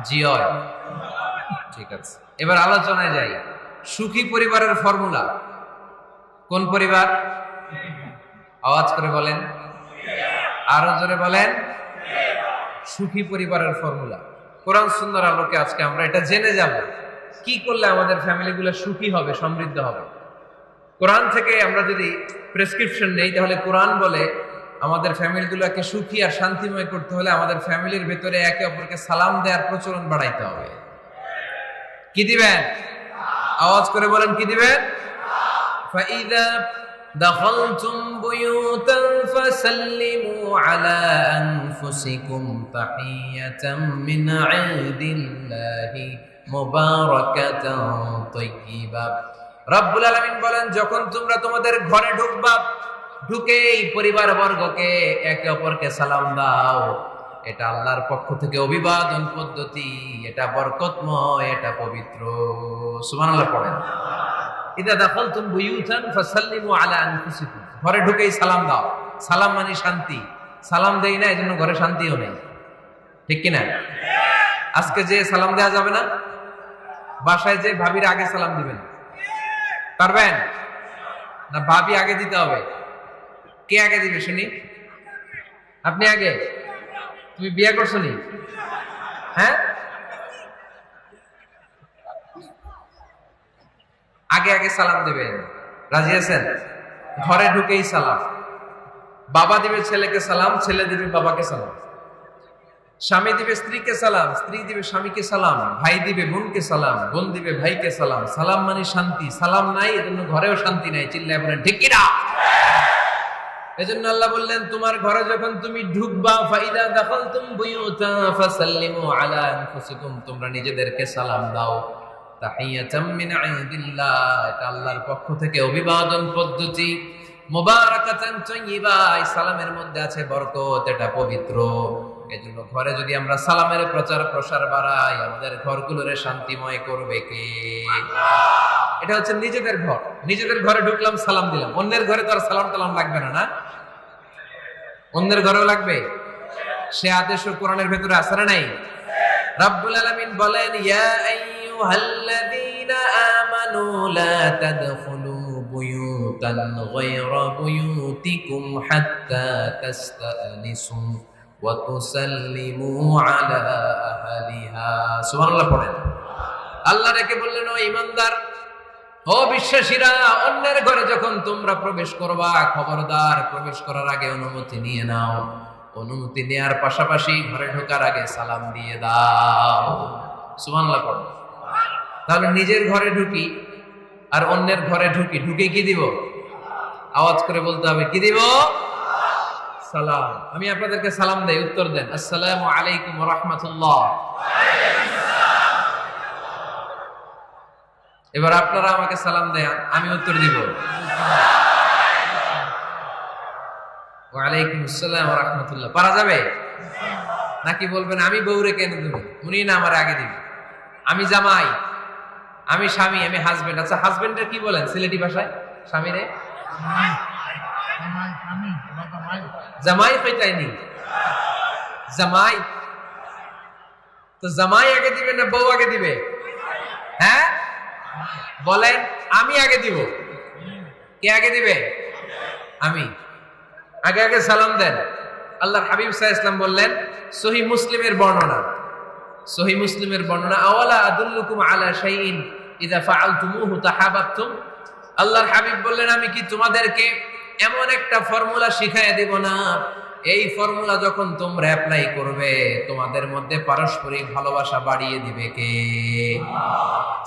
জি হয়। ঠিক আছে, এবার আলোচনায় যাই। সুখী পরিবারের ফর্মুলা কোন পরিবার? আওয়াজ করে বলেন, আরো জোরে বলেন। সুখী পরিবারের ফর্মুলা কোরআন সুন্নাহর আলোকে আজকে আমরা এটা জেনে যাব, কি করলে আমাদের ফ্যামিলিগুলো সুখী হবে, সমৃদ্ধ হবে। কোরআন থেকে আমরা যদি প্রেসক্রিপশন নেই, তাহলে কোরআন বলে আমাদের ফ্যামিলিগুলোকে সুখী আর শান্তিময় করতে হলে আমাদের ফ্যামিলির ভেতরে একে অপরকে সালাম দেওয়ার প্রচলন বাড়াইতে হবে। কি দিবেন? আওয়াজ করে বলেন, কি দিবেন? ফাইদা দাখালতুম বুয়ুতান ফাসাল্লিমু আলা আনফুসিকুম তাহিয়াতাম মিন ইনদিল্লাহি মুবারাকাতান তাইয়্যিবা। রব্বুল আলামিন বলেন, যখন তোমরা তোমাদের ঘরে ঢুকবা, ঢুকেই পরিবারবর্গকে একে অপরকে সালাম দাও। এটা আল্লাহর পক্ষ থেকে অভিবাদন পদ্ধতি, এটা বরকতময়, এটা পবিত্র। সুবহানাল্লাহ পড়েন। ইদা দাখালতুম বুয়ুতান ফাসাল্লিমু আলা আনফুসিকুম, ঘরে ঢুকেই সালাম দাও। সালাম মানে শান্তি। সালাম দেই না, এজন্য ঘরে শান্তিও নেই। ঠিক কি না? আজকে যে সালাম দেওয়া যাবে না, বাসায় যে ভাবির আগে সালাম দিবেন, পারবেন না? ভাবি আগে দিতে হবে। কে আগে দিবে শুনি? আপনি আগে। তুমি বিয়ে করছো নি? হ্যাঁ, আগে আগে সালাম দিবেন। রাজি আছেন? ঘরে ঢুকেই সালাম। বাবা দিবে ছেলেকে সালাম, ছেলে দিবে বাবাকে সালাম। স্বামী দিবে স্ত্রীকে সালাম, স্ত্রী দিবে স্বামীকে সালাম। ভাই দিবে বোনকে সালাম, বোন দিবে ভাইকে সালাম। সালাম মানে শান্তি। সালাম নাই, এজন্য ঘরেও শান্তি নাই। চিল্লায় বলেন ঠিক কি না? এজন্য আল্লাহ বললেন, তোমার ঘরে যখন তুমি ঢুকবা, ফাইদা দাখালতুম বুয়ুতান ফাসাল্লিমু আলা আনফুসিকুম, তোমরা নিজেদেরকে সালাম দাও। তাহিয়াতাম মিন ইনদিল্লাহ, এটা আল্লাহর পক্ষ থেকে অভিবাদন পদ্ধতি। মুবারাকাতান তাইয়্যিবা, এই সালামের মধ্যে আছে বরকত, এটা পবিত্র। এজন্য ঘরে যদি আমরা সালামের প্রচার প্রসার বাড়াই, আমাদের ঘরগুলোরে শান্তিময় করবে কে? এটা হচ্ছে নিজেদের ঘর। নিজেদের ঘরে ঢুকলাম, সালাম দিলাম। অন্যের ঘরে তো আর সালাম টালাম লাগবে না, না? অন্যের ঘরেও লাগবে। সে আদেশ কোরআনের ভেতরে আছে না নাই? রাব্বুল আলামিন বলেন, ইয়া আইয়ুহাল্লাযীনা আমানু লা তাদখুলু বুয়ুতান গায়রা বুয়ুতিকুম হাত্তা তাস্তানিসু ওয়া তুসাল্লিমু আলা আহলিহা। সুবহানাল্লাহ পড়েন। আল্লাহ রেখে বললেন, ও ঈমানদার, ও বিশ্বাসীরা, অন্যের ঘরে যখন তোমরা প্রবেশ করবা, খবরদার প্রবেশ করার আগে অনুমতি নিয়ে নাও। অনুমতি নেওয়ার পাশাপাশি ঘরে ঢোকার আগে সালাম দিয়ে দাও। সুবহানাল্লাহ পড়ো। তাহলে নিজের ঘরে ঢুকি আর অন্যের ঘরে ঢুকি, ঢুকে কি দিব? আওয়াজ করে বলতে হবে, কি দিব? সালাম। আমি আপনাদেরকে সালাম দেই, উত্তর দেন, আসসালামু আলাইকুম ওয়া রাহমাতুল্লাহ। এবার আপনারা আমাকে সালাম দেন, আমি উত্তর দিব, ওয়ালাইকুম আসসালাম ওয়া রাহমাতুল্লাহ। পারা যাবে নাকি বলবেন আমি বউরে কেন দেব, উনি না আমার আগে দিবে? আমি জামাই, আমি স্বামী, আমি হাজবেন্ড। আচ্ছা, হাজবেন্ডের কি বলেন সিলেটি ভাষায়? স্বামীরে জামাই পেটাইনি। জামাই তো জামাই আগে দিবে না বউ আগে দিবে? হ্যাঁ বলেন, আমি আগে দিব। কে আগে দিবে? আমি। আগে আগে সালাম দেন। আল্লাহর হাবিব সাল্লাল্লাহু আলাইহি ওয়াসাল্লাম বললেন, সহিহ মুসলিমের বর্ণনা, সহিহ মুসলিমের বর্ণনা, আওয়ালা আদুল্লুকুম আলা শাইইন ইযা ফাআলতুমুহু তাহাবাবতুম। আল্লাহর হাবিব বললেন, আমি কি তোমাদেরকে এমন একটা ফর্মুলা শিখাইয়া দেব না, এই ফর্মুলা যখন তোমরা অ্যাপ্লাই করবে, তোমাদের মধ্যে পারস্পরিক ভালোবাসা বাড়িয়ে দিবে কে?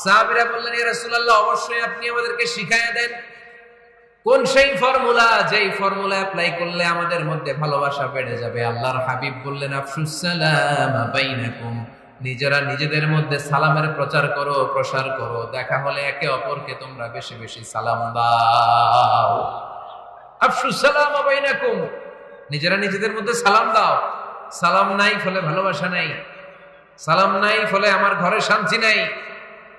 সাহাবীরা বললেন, ইয়া রাসূলুল্লাহ, অবশ্যই আপনি আমাদেরকে শিখাইয়া দেন। কোন সেই ফর্মুলা, যেই ফর্মুলা অ্যাপ্লাই করলে আমাদের মধ্যে ভালোবাসা বেড়ে যাবে? আল্লাহর হাবিব বললেন, আফশুস সালাম বাইনাকুম, নিজেরা নিজেদের মধ্যে সালামের প্রচার করো, প্রসার করো। দেখা হলে একে অপরকে তোমরা বেশি বেশি সালাম দাও। আফশুস সালাম বাইনাকুম, নিজেরা নিজেদের মধ্যে সালাম দাও। সালাম নাই ফলে ভালোবাসা নাই, সালাম নাই ফলে আমার ঘরে শান্তি নাই।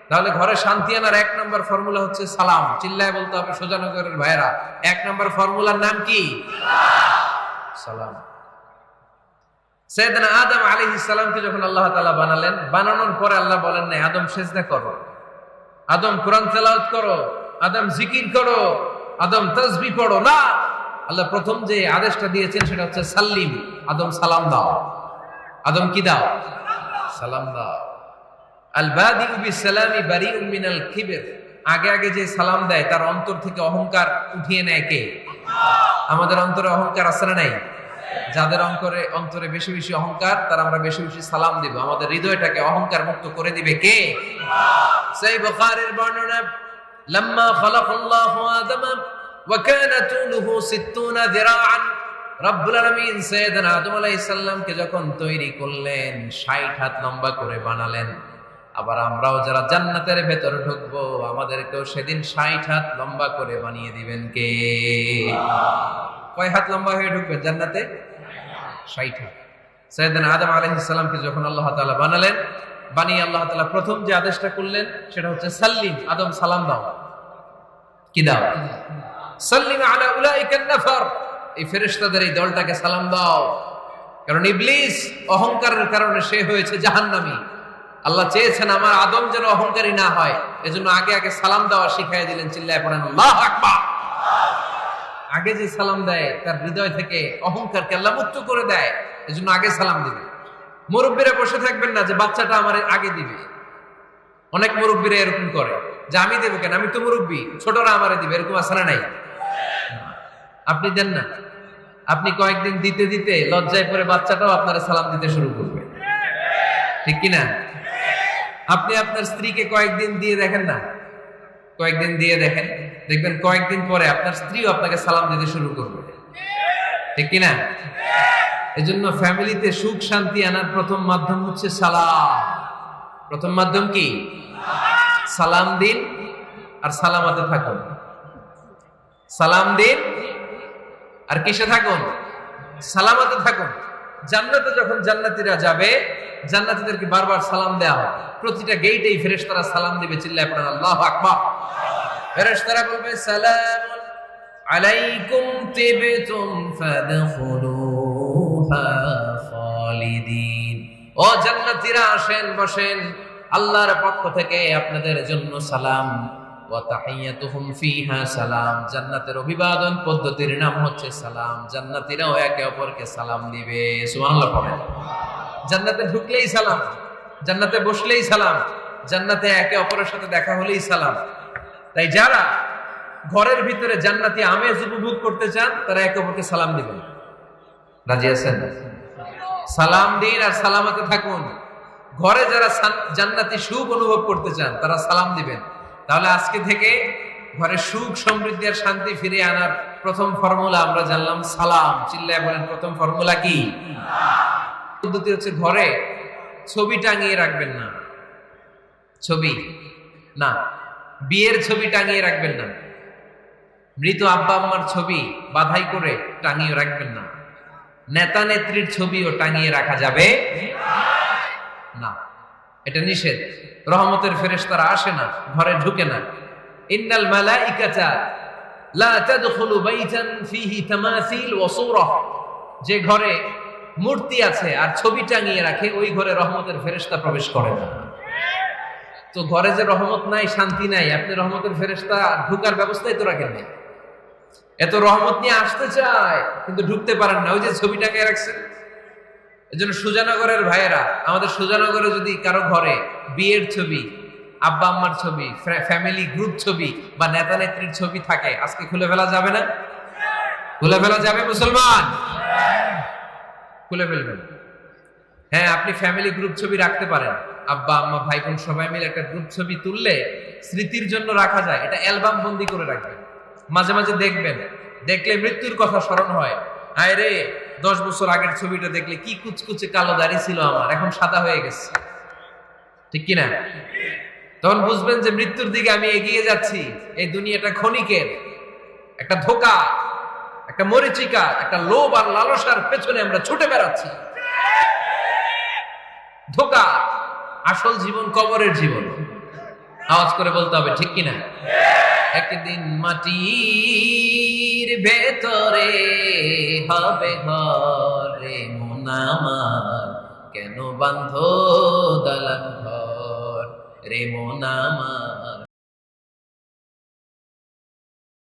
তাহলে ঘরে শান্তি আনার এক নম্বর ফর্মুলা হচ্ছে সালাম। চিল্লায় বলতে হবে সোজানগরের ভাইরা, এক নম্বর ফর্মুলার নাম কি? সালাম। সাইয়েদনা আদম আলাইহিস সালামকে যখন আল্লাহ তাআলা বানালেন, বানানোর পরে আল্লাহ বলেন না আদম সিজদা করো, আদম কোরআন তেলাওয়াত করো, আদম জিকির করো, আদম তাসবিহ পড়ো, না। আল্লাহ প্রথম যে আদেশটা দিয়েছেন সেটা হচ্ছে সাল্লিম, আদম সালাম দাও। আদম কি দাও? সালাম দাও। আল বাদিউ বিসসালামি বারিউম মিনাল কিবর, আগে আগে যে সালাম দেয় তার অন্তর থেকে অহংকার উঠিয়ে নেয় কে? আমাদের অন্তরে অহংকার আছে না নাই? যাদের অন্তরে বেশি বেশি অহংকার, তার আমরা বেশি বেশি সালাম দিব। আমাদের হৃদয়টাকে অহংকার মুক্ত করে দিবে কে? সহিহ বুখারীর বর্ণনা, লাম্মা খালাকাল্লাহু আদম ওয়া কানা তুলুহু 60 যিরাআন, রব্বুল আলামিন সাইয়েদনা আদম আলাইহিস সালামকে যখন তৈরি করলেন 60 হাত লম্বা করে বানালেন। আবার আমরাও যারা জান্নাতের ভেতরে ঢুকবো আমাদেরকেও সেদিন 60 হাত লম্বা করে বানিয়ে দিবেন কে? কয় হাত লম্বা হয়ে ঢুকবেন জান্নাতে? 60 হাত। সাইয়েদনা আদম আলাইহিস সালামকে যখন আল্লাহ তাআলা বানালেন, বানিয়ে আল্লাহ তাআলা প্রথম যে আদেশটা করলেন সেটা হচ্ছে সাল্লিম, আদম সালাম দাও। কি দাও? সাল্লিম আলা উলাইকান নাফার, এই ফেরেশতাদের এই দলটাকে সালাম দাও। কারণ ইবলিস অহংকারের কারণে সে হয়েছে জাহান্নামী। আল্লাহ চেয়েছেন আমার আদম যেন অহংকারী না হয়, এজন্য আগে আগে সালাম দেওয়া শিখাইয়া দিলেন। চিল্লায় পড়েন আল্লাহু আকবার। আগে যে সালাম দেয় তার হৃদয় থেকে অহংকারকে আল্লাহ মুক্ত করে দেয়, এজন্য আগে সালাম দিবে। মুরব্বীরা বসে থাকবেন না যে বাচ্চাটা আমার আগে দিবে। অনেক মুরব্বীরা এরকম করে যে আমি দেবো কেন, আমি তো মুরব্বী, ছোটরা আমারে দিবে, এরকম আছে না নাই? আপনি দেন না। আপনি কয়েকদিন দিতে দিতে লজ্জায় পড়ে বাচ্চাটাও আপনার সালাম দিতে শুরু করবে, ঠিক কিনা? আপনি আপনার স্ত্রীকে কয়েকদিন দিয়ে দেখেন না, কয়েকদিন দিয়ে দেখেন, দেখবেন কয়েকদিন পরে আপনার স্ত্রীও আপনাকে সালাম দিতে শুরু করবে, ঠিক কিনা? এই জন্য ফ্যামিলিতে সুখ শান্তি আনার প্রথম মাধ্যম হচ্ছে সালাম। প্রথম মাধ্যম কি? সালাম দিন আর সালামাতে থাকুন। সালাম দিন আর কিসে থাকুন? সালামাতে থাকুন। জান্নাতে যখন জান্নাতীরা যাবে, জান্নাতীদেরকে বারবার সালাম দেওয়া হবে। প্রতিটা গেটেই ফেরেশতারা সালাম দিবে। চিল্লায় পড়েন আল্লাহু আকবার। ফেরেশতারা বলবে সালামুন আলাইকুম তিবতুম ফাদখুলুহা খালিদিন। ও জান্নাতীরা আসেন, বসেন, আল্লাহর পক্ষ থেকে আপনাদের জন্য সালাম। ওয়া তাহিয়াতুহুম ফিহা সালাম, জান্নাতের অভিবাদন পদ্ধতির নাম হচ্ছে সালাম। জান্নাতীরাও একে অপরকে সালাম দিবে। সুবহানাল্লাহ পড়েন। জান্নাতে ঢুকলেই সালাম, জান্নাতে বসলেই সালাম, জান্নাতে একে অপরের সাথে দেখা হলেই সালাম। তাই যারা ঘরের ভিতরে জান্নাতি আমেজ উপভোগ করতে চান তারা একে অপরকে সালাম দিবেন। রাজি আছেন? সালাম দিন আর সালামাতে থাকুন। ঘরে যারা জান্নাতি সুখ অনুভব করতে চান তারা সালাম দিবেন। তাহলে আজকে থেকে ঘরে সুখ সমৃদ্ধি আর শান্তি ফিরিয়ে আনার প্রথম ফর্মুলা আমরা জানলাম সালাম। চিল্লায় বলেন প্রথম ফর্মুলা কি? পদ্ধতি হচ্ছে ঘরে ছবি টাঙিয়ে রাখবেন না। ছবি না, বিয়ের ছবি টাঙিয়ে রাখবেন না। মৃত আব্বা আম্মার ছবি বাধাই করে টাঙিয়ে রাখবেন না। নেতা নেত্রীর ছবিও টাঙিয়ে রাখা যাবে না, এটা নিষেধ। রহমতের ফেরেশতারা আসে না, ঘরে ঢুকে না। ইন্নাল মালাইকাতা লা তাদখুলু বাইতান ফিহি তামাসিল ওয়া সূরা, যে ঘরে মূর্তি আছে আর ছবি টাঙিয়ে রাখে ওই ঘরে রহমতের ফেরেশতা প্রবেশ করে না। তো ঘরে যে রহমত নাই, শান্তি নাই, আপনি রহমতের ফেরেশতা ঢুকার ব্যবস্থাই তো রাখেন না। এত রহমত নিয়ে আসতে চায় কিন্তু ঢুকতে পারেন না, ওই যে ছবি টাঙিয়ে রাখছেন। এজন্য সুজানগরের ভাইয়েরা, আমাদের সুজানগরে যদি কারো ঘরে বিয়ের ছবি, আব্বা আম্মার ছবি, ফ্যামিলি গ্রুপ ছবি বা নেতা নেত্রীর ছবি থাকে, আজকে খুলে ফেলা যাবে না? খুলে ফেলা যাবে মুসলমান? খুলে ফেলবেন। হ্যাঁ, আপনি ফ্যামিলি গ্রুপ ছবি রাখতে পারেন। আব্বা আম্মা ভাই বোন সবাই মিলে একটা গ্রুপ ছবি তুললে স্মৃতির জন্য রাখা যায়। এটা অ্যালবাম বন্দি করে রাখবেন, মাঝে মাঝে দেখবেন। দেখলে মৃত্যুর কথা স্মরণ হয়। আয় রে, 10 বছর আগের ছবিটা দেখলে কি কুচকুচে কালো দাড়ি ছিল আমার, এখন সাদা হয়ে গেছে, ঠিক কিনা? তখন বুঝবেন যে মৃত্যুর দিকে আমি এগিয়ে যাচ্ছি। এই দুনিয়াটা ক্ষণিকের, একটা ধোঁকা, একটা মরিচিকা, একটা লোভ আর লালসার পেছনে আমরা ছুটে বেড়াচ্ছি। ধোঁকা, আসল জীবন কবরের জীবন। আওয়াজ করে বলতে হবে, ঠিক কিনা? একদিন মাটির ভেতরে হবে ঘরে মন আমার কেন বান্ধ দালান ঘর রে মন আমার